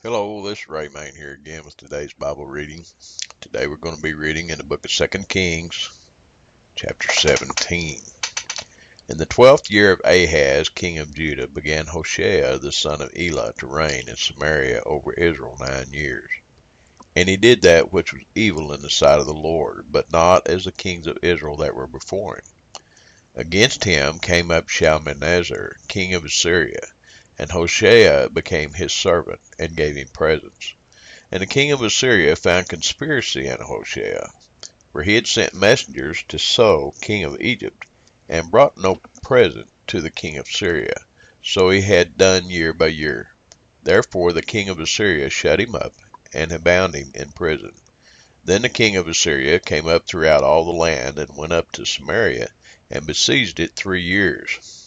Hello, this is Ray Main here again with today's Bible reading. Today we're going to be reading in the book of 2 Kings, chapter 17. In the 12th year of Ahaz, king of Judah, began Hoshea the son of Elah to reign in Samaria over Israel 9 years. And he did that which was evil in the sight of the Lord, but not as the kings of Israel that were before him. Against him came up Shalmaneser, king of Assyria, and Hoshea became his servant, and gave him presents. And the king of Assyria found conspiracy in Hoshea, for he had sent messengers to So, king of Egypt, and brought no present to the king of Syria. So he had done year by year. Therefore the king of Assyria shut him up, and bound him in prison. Then the king of Assyria came up throughout all the land, and went up to Samaria, and besieged it 3 years.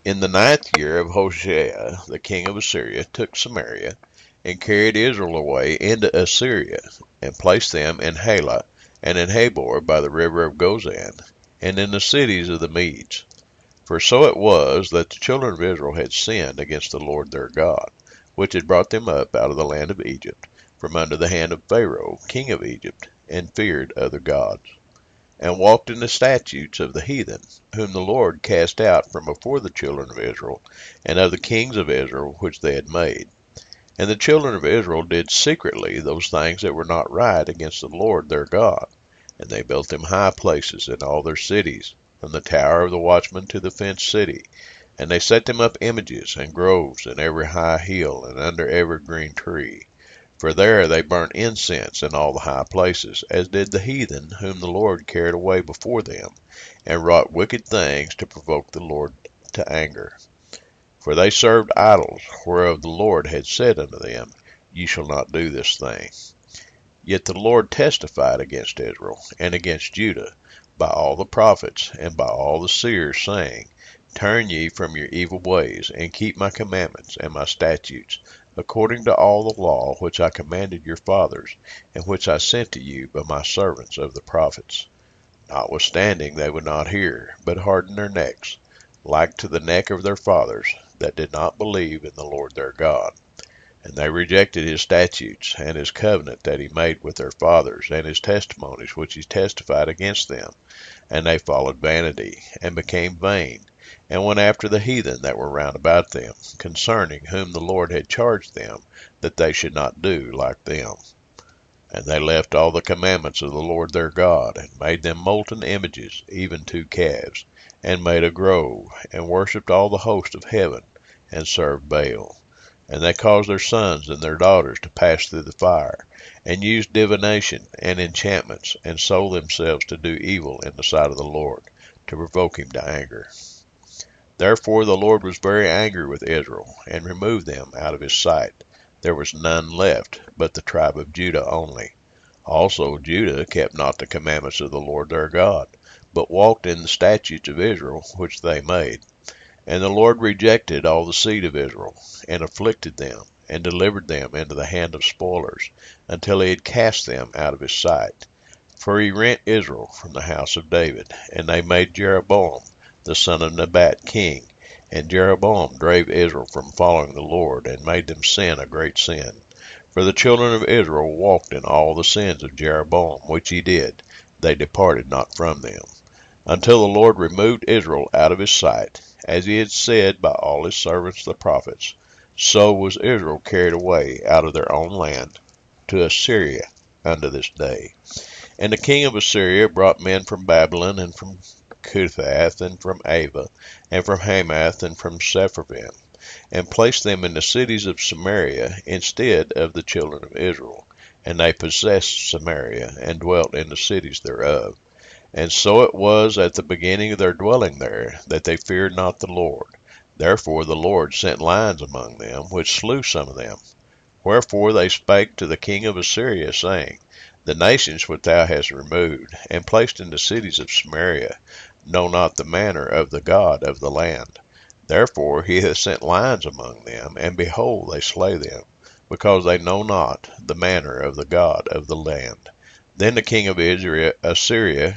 In the 9th year of Hoshea, the king of Assyria took Samaria, and carried Israel away into Assyria, and placed them in Halah, and in Habor by the river of Gozan, and in the cities of the Medes. For so it was that the children of Israel had sinned against the Lord their God, which had brought them up out of the land of Egypt, from under the hand of Pharaoh, king of Egypt, and feared other gods, and walked in the statutes of the heathen, whom the Lord cast out from before the children of Israel, and of the kings of Israel which they had made. And the children of Israel did secretly those things that were not right against the Lord their God. And they built them high places in all their cities, from the tower of the watchman to the fenced city. And they set them up images and groves in every high hill, and under every green tree. For there they burnt incense in all the high places, as did the heathen whom the Lord carried away before them, and wrought wicked things to provoke the Lord to anger. For they served idols, whereof the Lord had said unto them, Ye shall not do this thing. Yet the Lord testified against Israel, and against Judah, by all the prophets, and by all the seers, saying, Turn ye from your evil ways, and keep my commandments and my statutes, according to all the law which I commanded your fathers, and which I sent to you by my servants of the prophets. Notwithstanding they would not hear, but hardened their necks, like to the neck of their fathers, that did not believe in the Lord their God. And they rejected his statutes, and his covenant that he made with their fathers, and his testimonies which he testified against them. And they followed vanity, and became vain, and went after the heathen that were round about them, concerning whom the Lord had charged them, that they should not do like them. And they left all the commandments of the Lord their God, and made them molten images, even 2 calves, and made a grove, and worshipped all the host of heaven, and served Baal. And they caused their sons and their daughters to pass through the fire, and used divination and enchantments, and sold themselves to do evil in the sight of the Lord, to provoke him to anger. Therefore the Lord was very angry with Israel, and removed them out of his sight. There was none left, but the tribe of Judah only. Also Judah kept not the commandments of the Lord their God, but walked in the statutes of Israel which they made. And the Lord rejected all the seed of Israel, and afflicted them, and delivered them into the hand of spoilers, until he had cast them out of his sight. For he rent Israel from the house of David, and they made Jeroboam the son of Nebat king. And Jeroboam drave Israel from following the Lord, and made them sin a great sin. For the children of Israel walked in all the sins of Jeroboam, which he did. They departed not from them, until the Lord removed Israel out of his sight, as he had said by all his servants the prophets. So was Israel carried away out of their own land to Assyria unto this day. And the king of Assyria brought men from Babylon, and from Cuthath, and from Ava, and from Hamath, and from Sepharvaim, and placed them in the cities of Samaria instead of the children of Israel. And they possessed Samaria, and dwelt in the cities thereof. And so it was at the beginning of their dwelling there, that they feared not the Lord. Therefore the Lord sent lions among them, which slew some of them. Wherefore they spake to the king of Assyria, saying, The nations which thou hast removed, and placed in the cities of Samaria, know not the manner of the God of the land. Therefore he hath sent lions among them, and behold, they slay them, because they know not the manner of the God of the land. Then the king of Assyria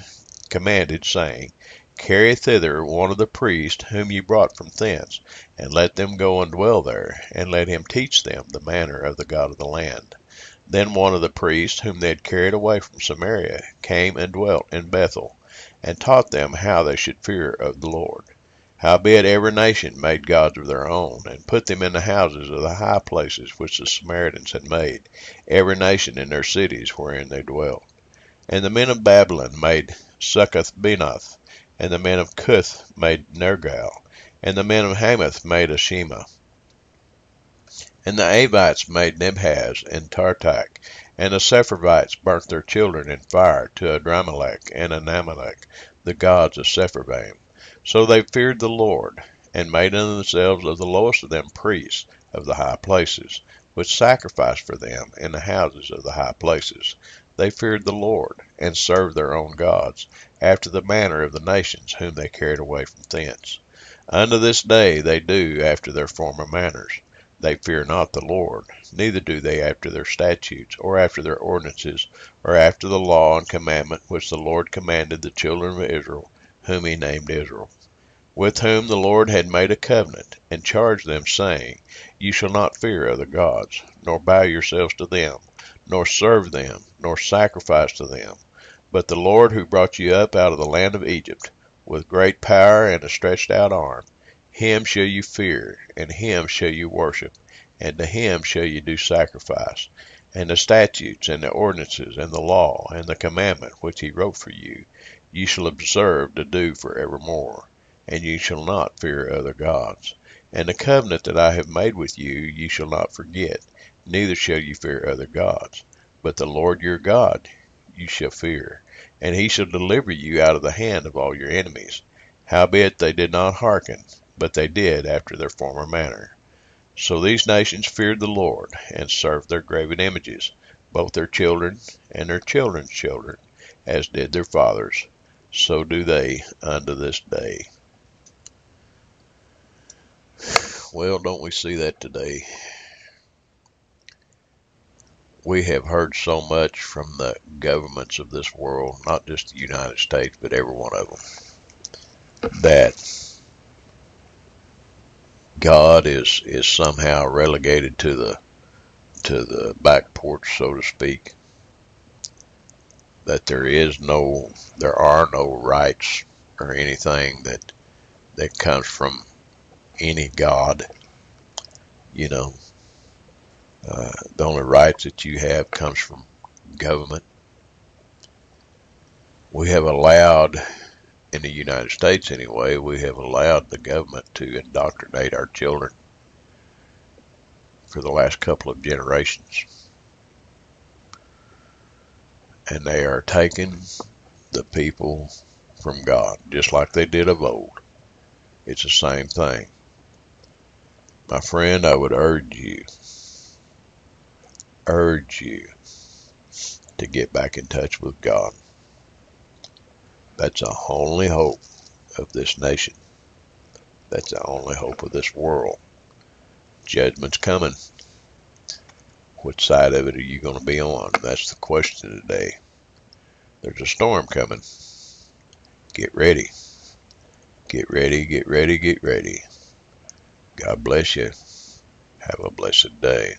commanded, saying, carry thither one of the priests whom ye brought from thence, and let them go and dwell there, and let him teach them the manner of the God of the land. Then one of the priests whom they had carried away from Samaria came and dwelt in Bethel, and taught them how they should fear of the Lord. Howbeit every nation made gods of their own, and put them in the houses of the high places which the Samaritans had made, every nation in their cities wherein they dwelt. And the men of Babylon made Succoth-Benoth, and the men of Cuth made Nergal, and the men of Hamath made Ashima. And the Avites made Nebhaz and Tartak, and the Sepharvites burnt their children in fire to Adramelech and Anamelech, the gods of Sepharvaim. So they feared the Lord, and made unto themselves of the lowest of them priests of the high places, which sacrificed for them in the houses of the high places. They feared the Lord, and served their own gods, after the manner of the nations whom they carried away from thence. Unto this day they do after their former manners. They fear not the Lord, neither do they after their statutes, or after their ordinances, or after the law and commandment which the Lord commanded the children of Israel, whom he named Israel, with whom the Lord had made a covenant, and charged them, saying, Ye shall not fear other gods, nor bow yourselves to them, nor serve them, nor sacrifice to them. But the Lord who brought you up out of the land of Egypt, with great power and a stretched out arm, him shall you fear, and him shall you worship, and to him shall you do sacrifice. And the statutes, and the ordinances, and the law, and the commandment which he wrote for you, ye shall observe to do for evermore, and ye shall not fear other gods. And the covenant that I have made with you ye shall not forget, neither shall you fear other gods. But the Lord your God you shall fear, and he shall deliver you out of the hand of all your enemies. Howbeit they did not hearken, but they did after their former manner. So these nations feared the Lord, and served their graven images, both their children and their children's children, as did their fathers. So do they unto this day. Well, don't we see that today? We have heard so much from the governments of this world, not just the United States, but every one of them, that God is somehow relegated to the back porch, so to speak. That there are no rights or anything that comes from any God. You know, the only rights that you have comes from government. We have allowed, in the United States anyway, we have allowed the government to indoctrinate our children for the last couple of generations. And they are taking the people from God, just like they did of old. It's the same thing. My friend, I would urge you to get back in touch with God. That's the only hope of this nation. That's the only hope of this world. Judgment's coming. Which side of it are you going to be on? That's the question today. There's a storm coming. Get ready. Get ready, get ready, get ready. God bless you. Have a blessed day.